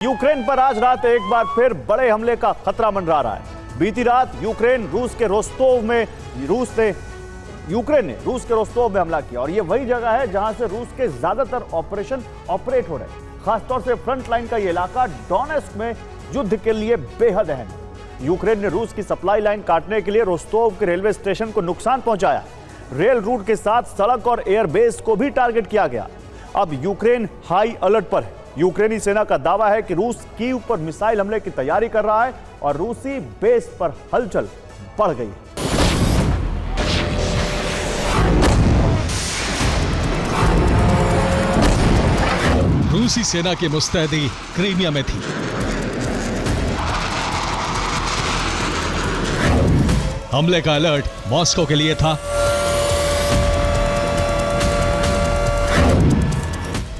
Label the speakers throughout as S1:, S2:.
S1: Ukraine पर आज रात एक बार फिर बड़े हमले का खतरा मंडरा रहा है। बीती रात यूक्रेन ने रूस के रोस्तोव में हमला किया और ये वही जगह है जहां से रूस के ज्यादातर ऑपरेशन ऑपरेट हो रहे हैं। खासतौर से फ्रंट लाइन का ये इलाका डोनेस्क में युद्ध के लिए बेहद अहम है। यूक्रेन ने रूस की सप्लाई लाइन काटने के लिए रोस्तोव के रेलवे स्टेशन को नुकसान पहुंचाया। रेल रूट के साथ सड़क और एयरबेस को भी टारगेट किया गया। अब यूक्रेन हाई अलर्ट पर है। यूक्रेनी सेना का दावा है कि रूस कीव पर मिसाइल हमले की तैयारी कर रहा है और रूसी बेस पर हलचल बढ़ गई है।
S2: रूसी सेना की मुस्तैदी क्रीमिया में थी। हमले का अलर्ट मॉस्को के लिए था।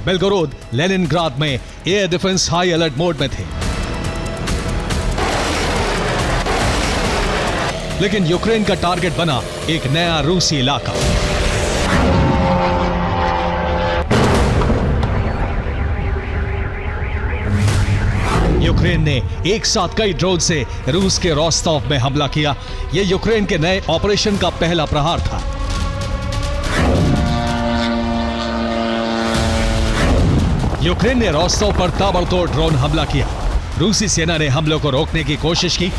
S2: बेलगोरोद, लेनिनग्राद में air defence high alert mode में थे। लेकिन यूक्रेन का टारगेट बना एक नया रूसी इलाका। यूक्रेन ने एक साथ कई ड्रोन से रूस के रोस्तोव में हमला किया। यह यूक्रेन के नए ऑपरेशन का पहला प्रहार था। यूक्रेन ने रोस्तोव पर ताबड़तोड़ ड्रोन हमला किया। रूसी सेना ने हमलों को रोकने की कोशिश की।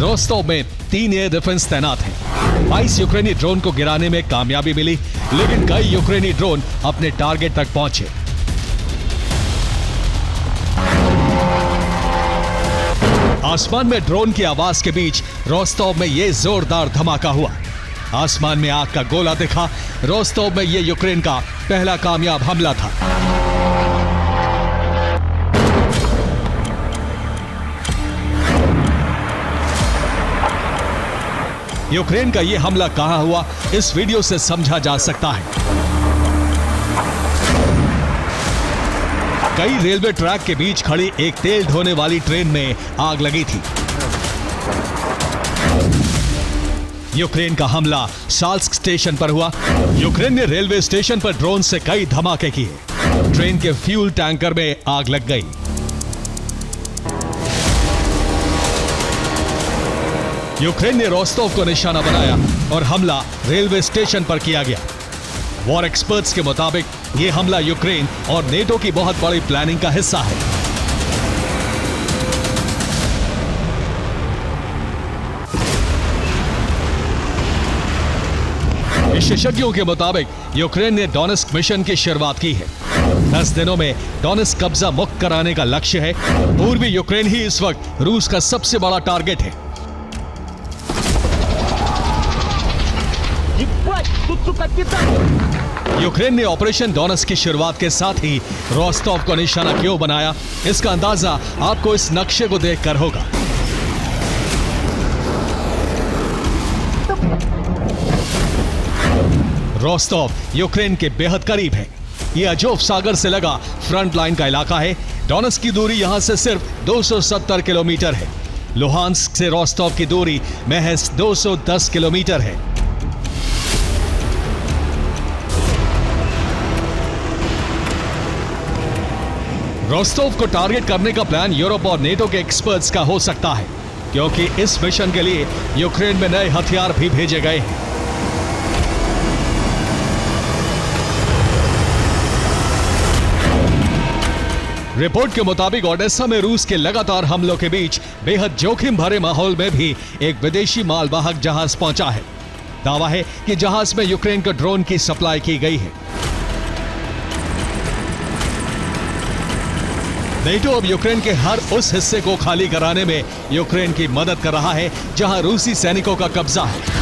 S2: रोस्तोव में 3 एयर डिफेंस तैनात हैं। 22 यूक्रेनी ड्रोन को गिराने में कामयाबी मिली, लेकिन कई यूक्रेनी ड्रोन अपने टारगेट तक पहुंचे। आसमान में ड्रोन की आवाज के बीच रोस्तोव में यह जोरदार धमाका हुआ। आसमान में आग का गोला दिखा। रोस्तोव में यह यूक्रेन का पहला कामयाब हमला था। यूक्रेन का यह हमला कहां हुआ, इस वीडियो से समझा जा सकता है। कई रेलवे ट्रैक के बीच खड़ी एक तेल ढोने वाली ट्रेन में आग लगी थी। यूक्रेन का हमला साल्स्क स्टेशन पर हुआ। यूक्रेन ने रेलवे स्टेशन पर ड्रोन से कई धमाके किए। ट्रेन के फ्यूल टैंकर में आग लग गई। यूक्रेन ने रोस्तोव को निशाना बनाया और हमला रेलवे स्टेशन पर किया गया। वॉर एक्सपर्ट्स के मुताबिक यह हमला यूक्रेन और नेटो की बहुत बड़ी प्लानिंग का हिस्सा है। विशेषज्ञों के मुताबिक यूक्रेन ने डोनेस्क मिशन की शुरुआत की है। 10 दिनों में डोनेस्क कब्जा मुक्त कराने का लक्ष्य है। पूर्वी यूक्रेन ही इस वक्त रूस का सबसे बड़ा टारगेट है। यूक्रेन ने ऑपरेशन डोनेस्क की शुरुआत के साथ ही रोस्तोव को निशाना क्यों बनाया, इसका अंदाजा आपको इस नक्शे को देखकर होगा। रोस्तोव यूक्रेन के बेहद करीब है। यह अजोव सागर से लगा फ्रंट लाइन का इलाका है। डोनेस्क की दूरी यहां से सिर्फ 270 किलोमीटर है। लुहांस्क से रोस्तोव की दूरी महज 210 किलोमीटर है। रोस्तोव को टारगेट करने का प्लान यूरोप और नेटो के एक्सपर्ट्स का हो सकता है, क्योंकि इस मिशन के लिए यूक्रेन में नए हथियार भी भेजे गए हैं। रिपोर्ट के मुताबिक ओडेसा में रूस के लगातार हमलों के बीच बेहद जोखिम भरे माहौल में भी एक विदेशी मालवाहक जहाज पहुंचा है। दावा है कि जहाज में यूक्रेन को ड्रोन की सप्लाई की गई है। नेटो अब यूक्रेन के हर उस हिस्से को खाली कराने में यूक्रेन की मदद कर रहा है जहां रूसी सैनिकों का कब्जा है।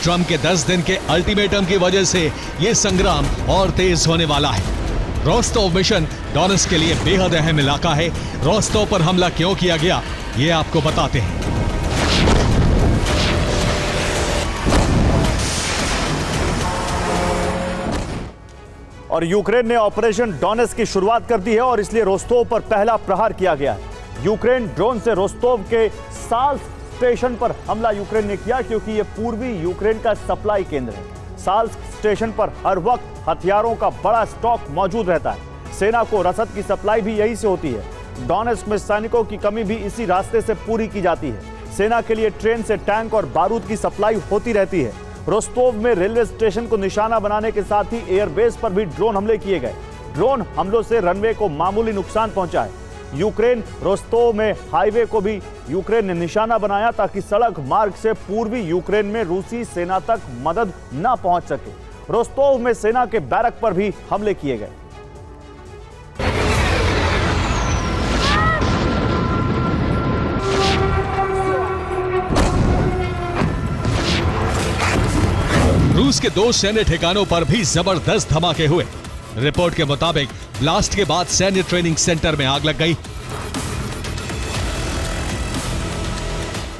S2: ट्रंप के 10 दिन के अल्टीमेटम की वजह से यह संग्राम और तेज होने वाला है। रोस्तोव मिशन डोनेस्क के लिए बेहद अहम इलाका है। रोस्तोव पर हमला क्यों किया गया, यह आपको बताते हैं।
S1: और यूक्रेन ने ऑपरेशन डोनेस्क की शुरुआत कर दी है और इसलिए रोस्तोव पर पहला प्रहार किया गया है। यूक्रेन ड्रोन से रोस्तोव के साल्स्क स्टेशन पर हमला यूक्रेन ने किया क्योंकि यह पूर्वी यूक्रेन का सप्लाई केंद्र है। साल्स्क स्टेशन पर हर वक्त हथियारों का बड़ा स्टॉक मौजूद रहता है। सेना को रसद की सप्लाई भी यहीं से होती है। डोनेस्क में सैनिकों की कमी भी इसी रास्ते से पूरी की जाती है। सेना के लिए ट्रेन से टैंक और बारूद की सप्लाई होती रहती है। रोस्तोव में रेलवे स्टेशन को निशाना बनाने के साथ ही एयरबेस पर भी ड्रोन हमले किए गए। ड्रोन हमलों से रनवे को मामूली नुकसान पहुंचा है। यूक्रेन रोस्तोव में हाईवे को भी यूक्रेन ने निशाना बनाया ताकि सड़क मार्ग से पूर्वी यूक्रेन में रूसी सेना तक मदद न पहुंच सके। रोस्तोव में सेना के बैरक पर भी हमले किए गए।
S2: रूस के 2 सैन्य ठिकानों पर भी जबरदस्त धमाके हुए। रिपोर्ट के मुताबिक ब्लास्ट के बाद सैन्य ट्रेनिंग सेंटर में आग लग गई।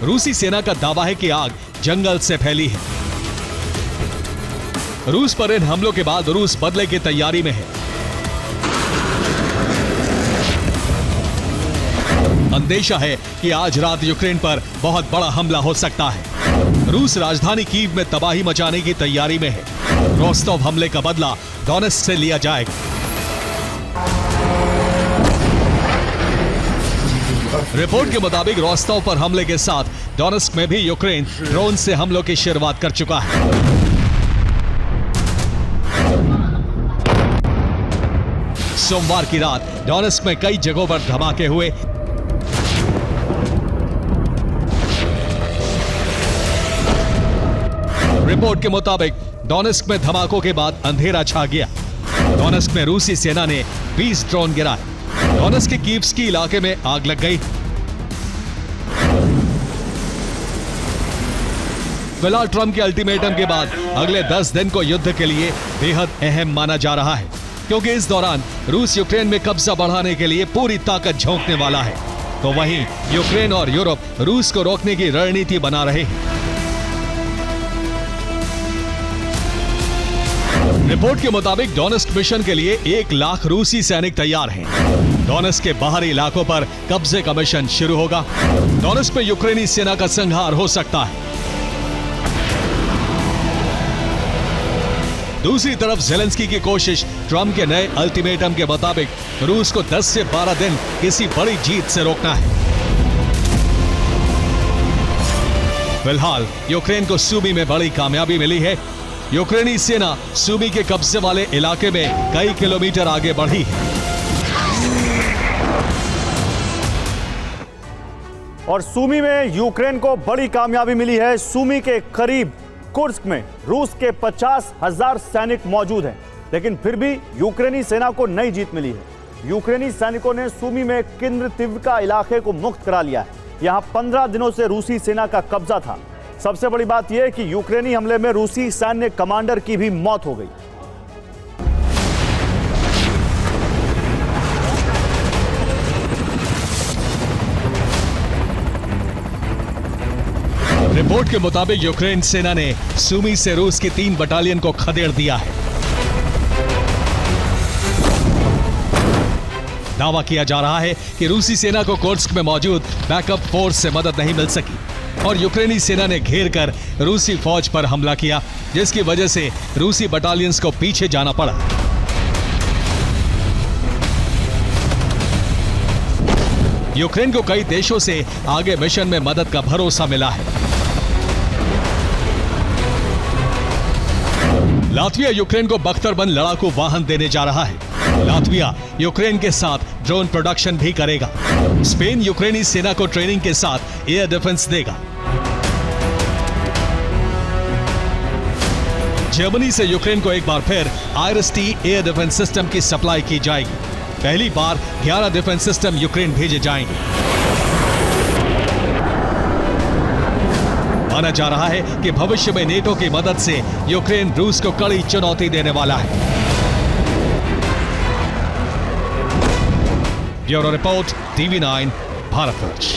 S2: रूसी सेना का दावा है कि आग जंगल से फैली है। रूस पर इन हमलों के बाद रूस बदले की तैयारी में है। अंदेशा है कि आज रात यूक्रेन पर बहुत बड़ा हमला हो सकता है। रूस राजधानी कीव में तबाही मचाने की तैयारी में है। रोस्तोव हमले का बदला डोनेस्क से लिया जाएगा। रिपोर्ट के मुताबिक रोस्तोव पर हमले के साथ डोनेस्क में भी यूक्रेन ड्रोन से हमलों की शुरुआत कर चुका है। सोमवार की रात डोनेस्क में कई जगहों पर धमाके हुए। रिपोर्ट के मुताबिक डोनेस्क में धमाकों के बाद अंधेरा छा गया। डोनेस्क में रूसी सेना ने 20 ड्रोन गिराए। डोनेस्क के कीव्स्की इलाके में आग लग गई। फिलहाल ट्रंप के अल्टीमेटम के बाद अगले 10 दिन को युद्ध के लिए बेहद अहम माना जा रहा है, क्योंकि इस दौरान रूस यूक्रेन में कब्जा बढ़ाने के लिए पूरी ताकत झोंकने वाला है। तो वहीं यूक्रेन और यूरोप रूस को रोकने की रणनीति बना रहे हैं। रिपोर्ट के मुताबिक डोनेस्क मिशन के लिए 1 लाख रूसी सैनिक तैयार हैं। डोनेस्क के बाहरी इलाकों पर कब्जे का मिशन शुरू होगा। डोनेस्क में यूक्रेनी सेना का संहार हो सकता है। दूसरी तरफ ज़ेलेंस्की की कोशिश ट्रंप के नए अल्टीमेटम के मुताबिक रूस को 10 से 12 दिन किसी बड़ी जीत से रोकना है। फिलहाल यूक्रेन को सूमी में बड़ी कामयाबी मिली है। यूक्रेनी सेना सूमी के कब्जे वाले इलाके में कई किलोमीटर आगे बढ़ी है।
S1: और सूमी में यूक्रेन को बड़ी कामयाबी मिली है। सूमी के करीब कुर्स्क में रूस के 50,000 सैनिक मौजूद हैं, लेकिन फिर भी यूक्रेनी सेना को नई जीत मिली है। यूक्रेनी सैनिकों ने सूमी में किंद्रतिवका इलाके को मुक्त करा लिया है। यहां 15 दिनों से रूसी सेना का कब्जा था। सबसे बड़ी बात यह कि यूक्रेनी हमले में रूसी सैन्य कमांडर की भी मौत हो गई।
S2: रिपोर्ट के मुताबिक यूक्रेन सेना ने सूमी से रूस की 3 बटालियन को खदेड़ दिया है। दावा किया जा रहा है कि रूसी सेना को कुर्स्क में मौजूद बैकअप फोर्स से मदद नहीं मिल सकी और यूक्रेनी सेना ने घेर कर रूसी फौज पर हमला किया, जिसकी वजह से रूसी बटालियंस को पीछे जाना पड़ा। यूक्रेन को कई देशों से आगे मिशन में मदद का भरोसा मिला है। लातविया यूक्रेन को बख्तरबंद लड़ाकू वाहन देने जा रहा है। लातविया यूक्रेन के साथ ड्रोन प्रोडक्शन भी करेगा। स्पेन यूक्रेनी सेना को ट्रेनिंग के साथ एयर डिफेंस देगा। जर्मनी से यूक्रेन को एक बार फिर IRIS-T एयर डिफेंस सिस्टम की सप्लाई की जाएगी। पहली बार 11 डिफेंस सिस्टम यूक्रेन भेजे जाएंगे। माना जा रहा है कि भविष्य में नेटो की मदद से यूक्रेन रूस को कड़ी चुनौती देने वाला है। Bureau report, TV9 Bharatvarsh.